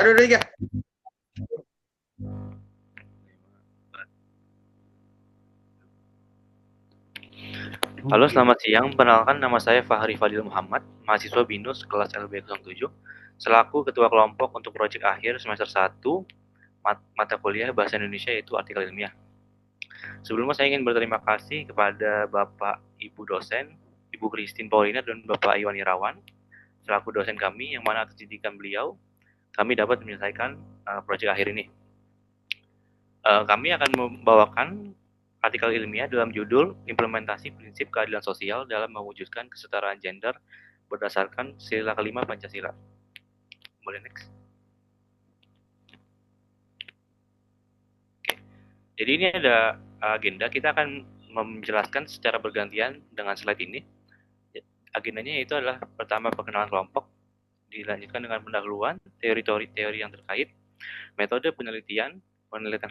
Satu, dua, tiga. Halo, selamat siang. Perkenalkan, nama saya Fahri Fadil Muhammad, mahasiswa BINUS kelas LB07, selaku ketua kelompok untuk proyek akhir semester 1 mata kuliah Bahasa Indonesia yaitu artikel ilmiah. Sebelumnya saya ingin berterima kasih kepada Bapak Ibu dosen, Ibu Christine Paulina dan Bapak Iwan Irawan, selaku dosen kami yang mana atas didikan beliau, kami dapat menyelesaikan proyek akhir ini. Kami akan membawakan artikel ilmiah dalam judul Implementasi Prinsip Keadilan Sosial dalam Mewujudkan Kesetaraan Gender berdasarkan sila kelima Pancasila. Boleh next? Oke. Jadi ini ada agenda, kita akan menjelaskan secara bergantian dengan slide ini. Agendanya yaitu adalah pertama perkenalan kelompok, dilanjutkan dengan pendahuluan, teori-teori yang terkait, metode penelitian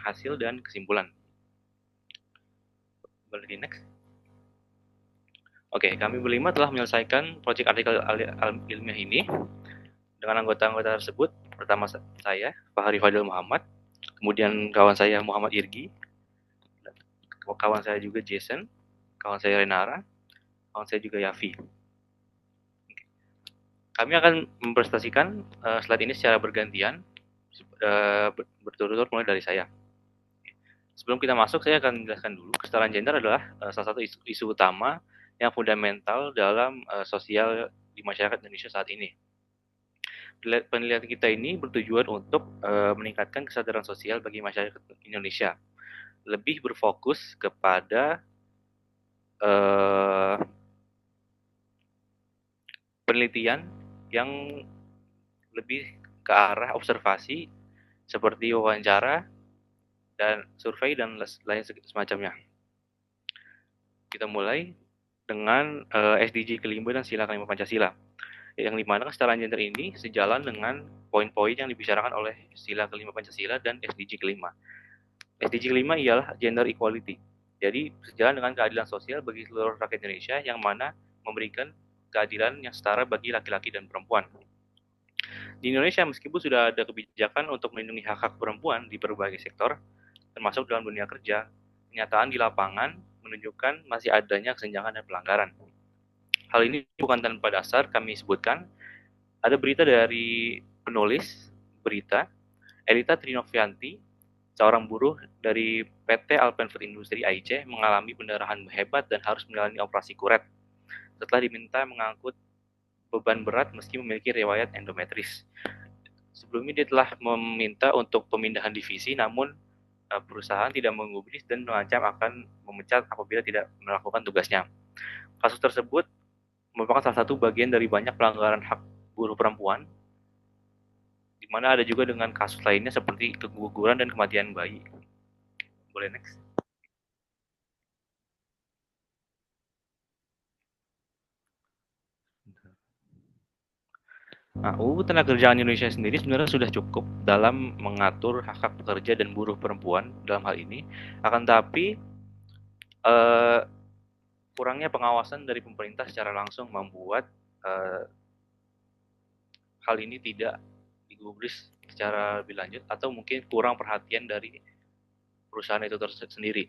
hasil dan kesimpulan. Boleh di next? Oke, kami berlima telah menyelesaikan proyek artikel ilmiah ini dengan anggota-anggota tersebut. Pertama saya, Fahri Fadil Muhammad, kemudian kawan saya Muhammad Irgi, kawan saya juga Jason, kawan saya Renara, kawan saya juga Yafi. Kami akan mempresentasikan slide ini secara bergantian, berturut-turut mulai dari saya. Sebelum kita masuk, saya akan menjelaskan dulu kesetaraan gender adalah salah satu isu utama yang fundamental dalam sosial di masyarakat Indonesia saat ini. Penelitian kita ini bertujuan untuk meningkatkan kesadaran sosial bagi masyarakat Indonesia, lebih berfokus kepada penelitian yang lebih ke arah observasi seperti wawancara dan survei dan lain semacamnya. Kita mulai dengan SDG kelima dan sila kelima Pancasila, yang dimana kesetaraan gender ini sejalan dengan poin-poin yang dibicarakan oleh sila kelima Pancasila dan SDG kelima. SDG kelima ialah gender equality. Jadi sejalan dengan keadilan sosial bagi seluruh rakyat Indonesia yang mana memberikan keadilan yang setara bagi laki-laki dan perempuan. Di Indonesia, meskipun sudah ada kebijakan untuk melindungi hak-hak perempuan di berbagai sektor, termasuk dalam dunia kerja, kenyataan di lapangan menunjukkan masih adanya kesenjangan dan pelanggaran. Hal ini bukan tanpa dasar kami sebutkan. Ada berita dari penulis berita, Elita Trinovianti, seorang buruh dari PT Alpenfood Industri AIC, mengalami pendarahan hebat dan harus menjalani operasi kuret setelah diminta mengangkut beban berat meski memiliki riwayat endometris. Sebelumnya dia telah meminta untuk pemindahan divisi, namun perusahaan tidak menggubris dan mengancam akan memecat apabila tidak melakukan tugasnya. Kasus tersebut merupakan salah satu bagian dari banyak pelanggaran hak buruh perempuan, di mana ada juga dengan kasus lainnya seperti keguguran dan kematian bayi. Boleh next? Nah, UU Ketenagakerjaan Indonesia sendiri sebenarnya sudah cukup dalam mengatur hak-hak pekerja dan buruh perempuan dalam hal ini. Akan tapi eh, kurangnya pengawasan dari pemerintah secara langsung membuat eh, hal ini tidak digubris secara lebih lanjut, atau mungkin kurang perhatian dari perusahaan itu sendiri.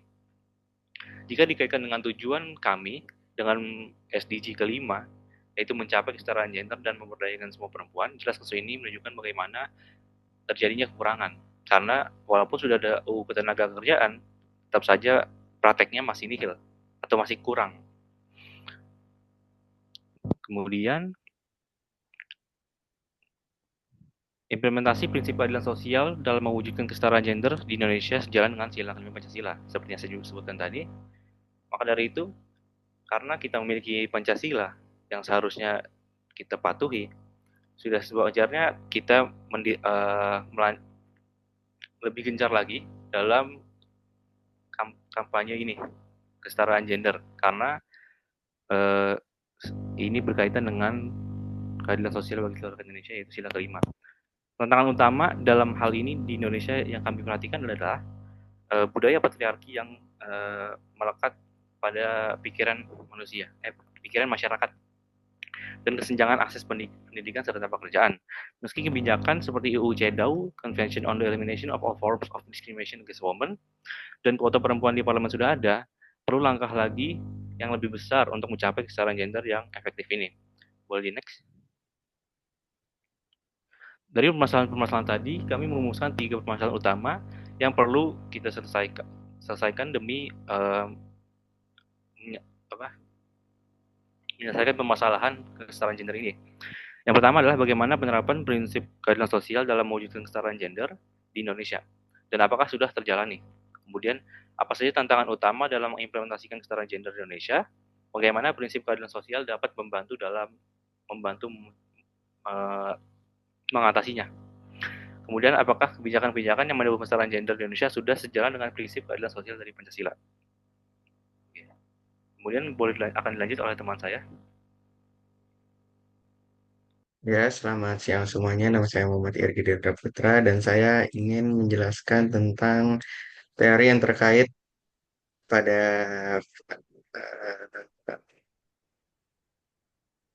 Jika dikaitkan dengan tujuan kami dengan SDG kelima, yaitu mencapai kesetaraan gender dan memberdayakan semua perempuan, jelas kasus ini menunjukkan bagaimana terjadinya kekurangan. Karena walaupun sudah ada UU Ketenagakerjaan, tetap saja prakteknya masih nihil atau masih kurang. Kemudian implementasi prinsip keadilan sosial dalam mewujudkan kesetaraan gender di Indonesia sejalan dengan sila kelima Pancasila. Seperti yang saya sebutkan tadi, maka dari itu, karena kita memiliki Pancasila yang seharusnya kita patuhi, sudah sewajarnya kita lebih gencar lagi dalam kampanye ini, kesetaraan gender, karena eh, ini berkaitan dengan keadilan sosial bagi seluruh Indonesia, yaitu sila kelima. Tantangan utama dalam hal ini di Indonesia yang kami perhatikan adalah budaya patriarki yang melekat pada pikiran manusia, pikiran masyarakat. dan kesenjangan akses pendidikan serta pekerjaan. Meski kebijakan seperti UU CEDAW, Convention on the Elimination of All Forms of Discrimination Against Women, dan kuota perempuan di parlemen sudah ada, perlu langkah lagi yang lebih besar untuk mencapai kesetaraan gender yang efektif ini. Boleh di next? Dari permasalahan-permasalahan tadi, kami merumuskan 3 permasalahan utama yang perlu kita selesaikan demi apa, menyelesaikan permasalahan kesetaraan gender ini. Yang pertama adalah bagaimana penerapan prinsip keadilan sosial dalam mewujudkan kesetaraan gender di Indonesia, dan apakah sudah terjalani. Kemudian, apa saja tantangan utama dalam mengimplementasikan kesetaraan gender di Indonesia, bagaimana prinsip keadilan sosial dapat membantu uh, mengatasinya. Kemudian, apakah kebijakan-kebijakan yang mendukung kesetaraan gender di Indonesia sudah sejalan dengan prinsip keadilan sosial dari Pancasila. Kemudian akan dilanjut oleh teman saya. Ya, selamat siang semuanya. Nama saya Muhammad Irgi Dirga Putra dan saya ingin menjelaskan tentang teori yang terkait pada eh,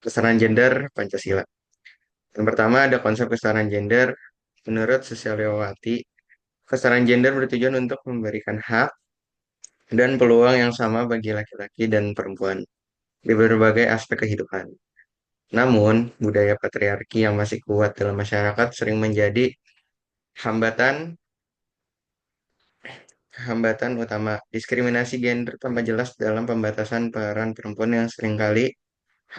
kesetaraan gender Pancasila. Yang pertama ada konsep kesetaraan gender. Menurut Susialowati, kesetaraan gender bertujuan untuk memberikan hak dan peluang yang sama bagi laki-laki dan perempuan di berbagai aspek kehidupan. Namun, budaya patriarki yang masih kuat dalam masyarakat sering menjadi hambatan hambatan utama. Diskriminasi gender tanpa jelas dalam pembatasan peran perempuan yang seringkali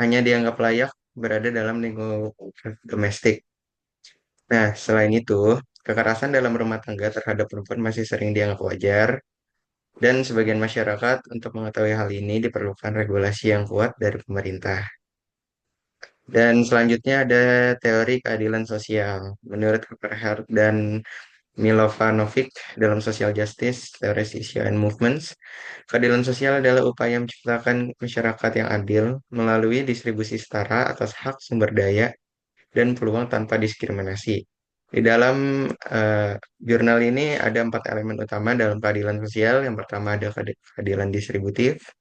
hanya dianggap layak berada dalam lingkup domestik. Nah, selain itu, kekerasan dalam rumah tangga terhadap perempuan masih sering dianggap wajar, dan sebagian masyarakat untuk mengetahui hal ini diperlukan regulasi yang kuat dari pemerintah. Dan selanjutnya ada teori keadilan sosial. Menurut Cooper dan Milovanovic dalam Social Justice, Theories, Issue and Movements, keadilan sosial adalah upaya menciptakan masyarakat yang adil melalui distribusi setara atas hak sumber daya dan peluang tanpa diskriminasi. Di dalam jurnal ini ada 4 elemen utama dalam keadilan sosial. Yang pertama ada keadilan distributif,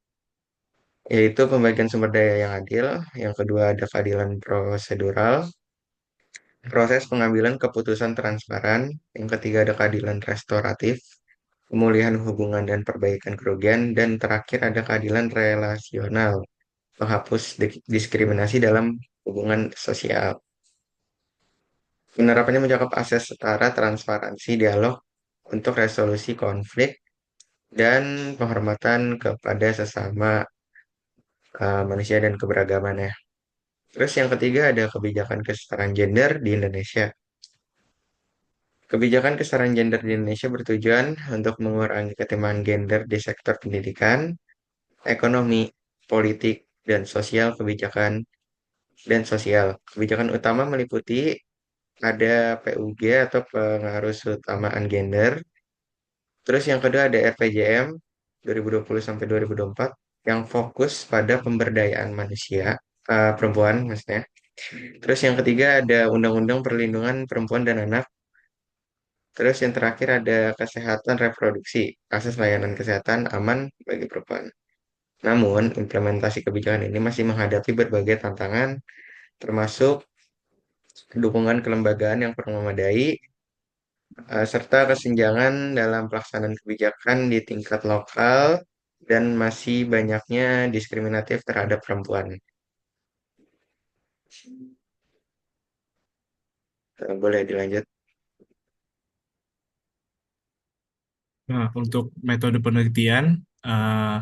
yaitu pembagian sumber daya yang adil. Yang kedua ada keadilan prosedural, proses pengambilan keputusan transparan. Yang ketiga ada keadilan restoratif, pemulihan hubungan dan perbaikan kerugian. Dan terakhir ada keadilan relasional, menghapus diskriminasi dalam hubungan sosial. Penerapannya mencakup akses setara, transparansi, dialog untuk resolusi konflik, dan penghormatan kepada sesama manusia dan keberagamannya. Terus yang ketiga ada kebijakan kesetaraan gender di Indonesia. Kebijakan kesetaraan gender di Indonesia bertujuan untuk mengurangi ketimpangan gender di sektor pendidikan, ekonomi, politik, dan sosial kebijakan dan sosial. Kebijakan utama meliputi ada PUG atau pengaruh utamaan gender. Terus yang kedua ada RPJM 2020 sampai 2024 yang fokus pada pemberdayaan manusia, perempuan maksudnya. Terus yang ketiga ada Undang-Undang Perlindungan Perempuan dan Anak. Terus yang terakhir ada kesehatan reproduksi, akses layanan kesehatan aman bagi perempuan. Namun, implementasi kebijakan ini masih menghadapi berbagai tantangan, termasuk dukungan kelembagaan yang kurang memadai, serta kesenjangan dalam pelaksanaan kebijakan di tingkat lokal, dan masih banyaknya diskriminatif terhadap perempuan. Boleh dilanjut. Nah, untuk metode penelitian, eh,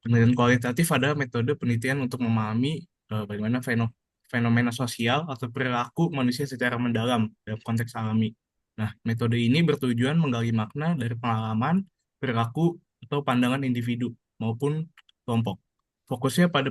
penelitian kualitatif adalah metode penelitian untuk memahami bagaimana fenomena sosial atau perilaku manusia secara mendalam dalam konteks alami. Nah, metode ini bertujuan menggali makna dari pengalaman, perilaku, atau pandangan individu maupun kelompok. Fokusnya pada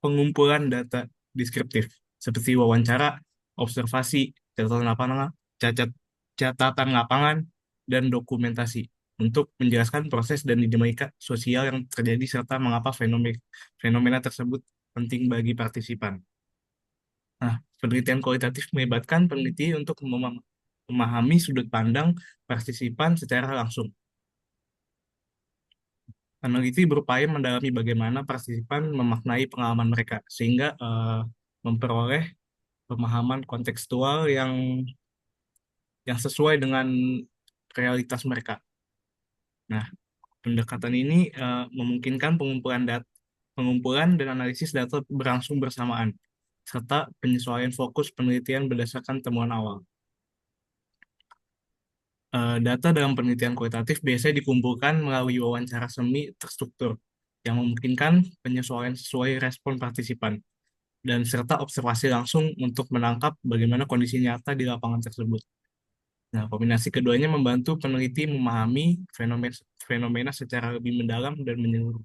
pengumpulan data deskriptif seperti wawancara, observasi, catat, catatan lapangan, dan dokumentasi untuk menjelaskan proses dan dinamika sosial yang terjadi serta mengapa fenomena, fenomena tersebut penting bagi partisipan. Nah, penelitian kualitatif melibatkan peneliti untuk memahami sudut pandang partisipan secara langsung. peneliti berupaya mendalami bagaimana partisipan memaknai pengalaman mereka sehingga memperoleh pemahaman kontekstual yang sesuai dengan realitas mereka. Nah, pendekatan ini memungkinkan pengumpulan dan analisis data berlangsung bersamaan, serta penyesuaian fokus penelitian berdasarkan temuan awal. Data dalam penelitian kualitatif biasanya dikumpulkan melalui wawancara semi terstruktur, yang memungkinkan penyesuaian sesuai respon partisipan, dan serta observasi langsung untuk menangkap bagaimana kondisi nyata di lapangan tersebut. Nah, kombinasi keduanya membantu peneliti memahami fenomena, fenomena secara lebih mendalam dan menyeluruh.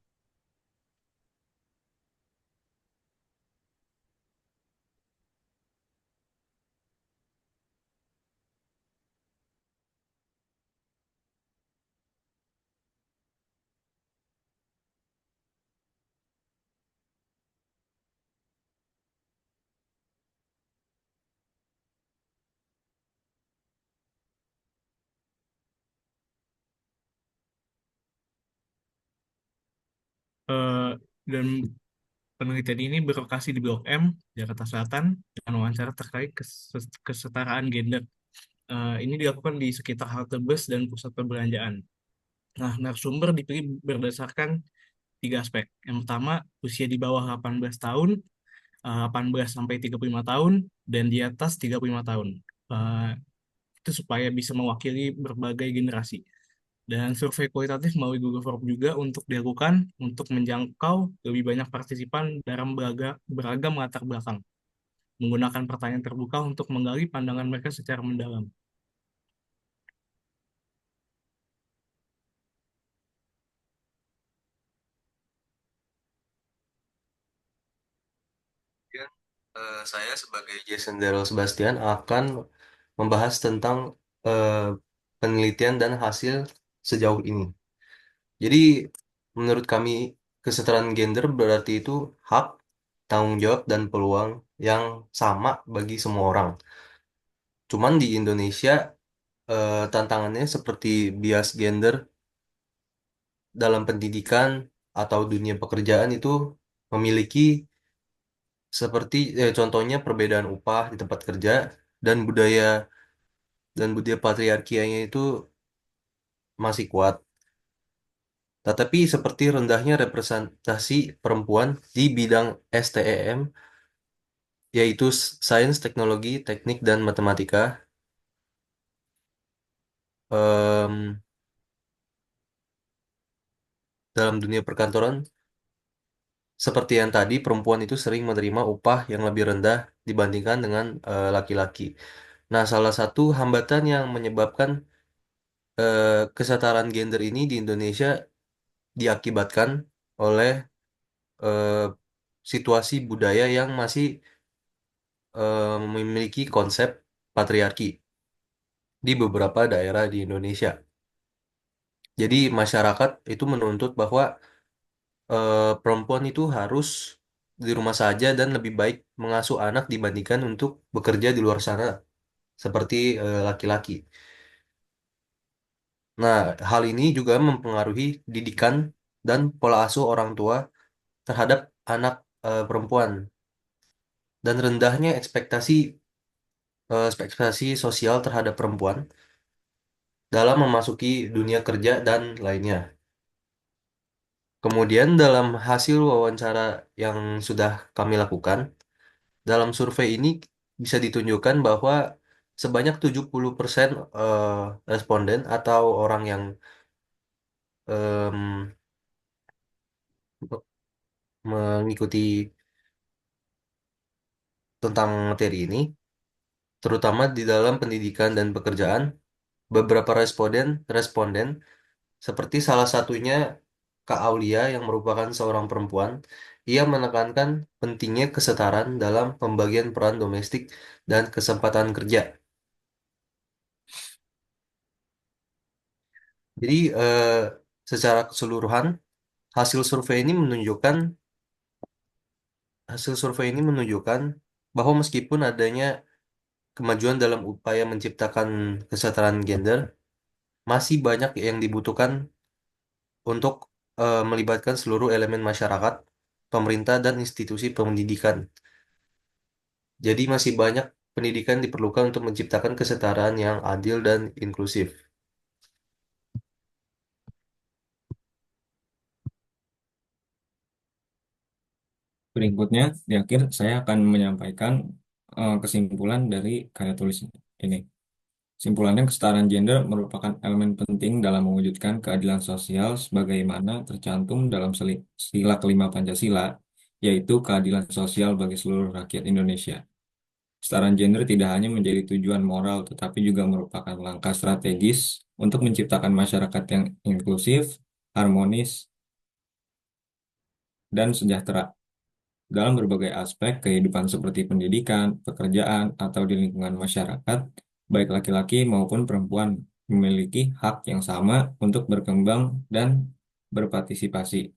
Eh, dan penelitian ini berlokasi di Blok M, Jakarta Selatan, dengan wawancara terkait kesetaraan gender. Ini dilakukan di sekitar halte bus dan pusat perbelanjaan. Nah, narasumber dipilih berdasarkan tiga aspek. Yang pertama, usia di bawah 18 tahun, 18 sampai 35 tahun, dan di atas 35 tahun. Eh, itu supaya bisa mewakili berbagai generasi. Dan survei kualitatif melalui Google Form juga untuk dilakukan untuk menjangkau lebih banyak partisipan dalam beragam latar belakang, menggunakan pertanyaan terbuka untuk menggali pandangan mereka secara mendalam. Kemudian, saya sebagai Jason Daryl Sebastian akan membahas tentang eh, penelitian dan hasil sejauh ini. Jadi, menurut kami, kesetaraan gender berarti itu hak, tanggung jawab, dan peluang yang sama bagi semua orang. Cuman di Indonesia, tantangannya seperti bias gender dalam pendidikan atau dunia pekerjaan itu memiliki seperti contohnya perbedaan upah di tempat kerja dan budaya patriarkianya itu masih kuat. Tetapi seperti rendahnya representasi perempuan di bidang STEM, yaitu sains, teknologi, teknik, dan matematika. Em, Dalam dunia perkantoran, seperti yang tadi, perempuan itu sering menerima upah yang lebih rendah dibandingkan dengan laki-laki. Nah, salah satu hambatan yang menyebabkan kesetaraan gender ini di Indonesia diakibatkan oleh eh, situasi budaya yang masih memiliki konsep patriarki di beberapa daerah di Indonesia. Jadi masyarakat itu menuntut bahwa perempuan itu harus di rumah saja dan lebih baik mengasuh anak dibandingkan untuk bekerja di luar sana seperti laki-laki. Nah, hal ini juga mempengaruhi didikan dan pola asuh orang tua terhadap anak perempuan dan rendahnya ekspektasi sosial terhadap perempuan dalam memasuki dunia kerja dan lainnya. Kemudian dalam hasil wawancara yang sudah kami lakukan, dalam survei ini bisa ditunjukkan bahwa sebanyak 70% responden atau orang yang em, mengikuti tentang materi ini, terutama di dalam pendidikan dan pekerjaan, beberapa responden seperti salah satunya Kak Aulia yang merupakan seorang perempuan, ia menekankan pentingnya kesetaraan dalam pembagian peran domestik dan kesempatan kerja. Jadi secara keseluruhan hasil survei ini menunjukkan hasil survei ini menunjukkan bahwa meskipun adanya kemajuan dalam upaya menciptakan kesetaraan gender, masih banyak yang dibutuhkan untuk melibatkan seluruh elemen masyarakat, pemerintah, dan institusi pendidikan. Jadi masih banyak pendidikan diperlukan untuk menciptakan kesetaraan yang adil dan inklusif. Berikutnya, di akhir saya akan menyampaikan kesimpulan dari karya tulis ini. Kesimpulannya, kesetaraan gender merupakan elemen penting dalam mewujudkan keadilan sosial sebagaimana tercantum dalam sila kelima Pancasila, yaitu keadilan sosial bagi seluruh rakyat Indonesia. Kesetaraan gender tidak hanya menjadi tujuan moral, tetapi juga merupakan langkah strategis untuk menciptakan masyarakat yang inklusif, harmonis, dan sejahtera dalam berbagai aspek kehidupan seperti pendidikan, pekerjaan, atau di lingkungan masyarakat, baik laki-laki maupun perempuan memiliki hak yang sama untuk berkembang dan berpartisipasi.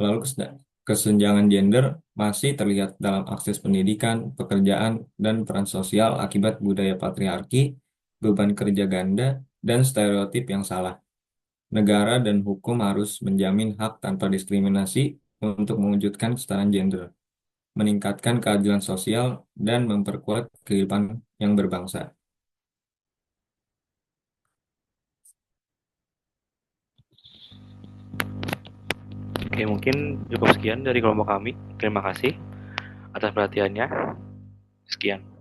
Lalu kesenjangan gender masih terlihat dalam akses pendidikan, pekerjaan, dan peran sosial akibat budaya patriarki, beban kerja ganda, dan stereotip yang salah. Negara dan hukum harus menjamin hak tanpa diskriminasi untuk mewujudkan kesetaraan gender, meningkatkan keadilan sosial, dan memperkuat kehidupan yang berbangsa. Oke, mungkin cukup sekian dari kelompok kami. Terima kasih atas perhatiannya. Sekian.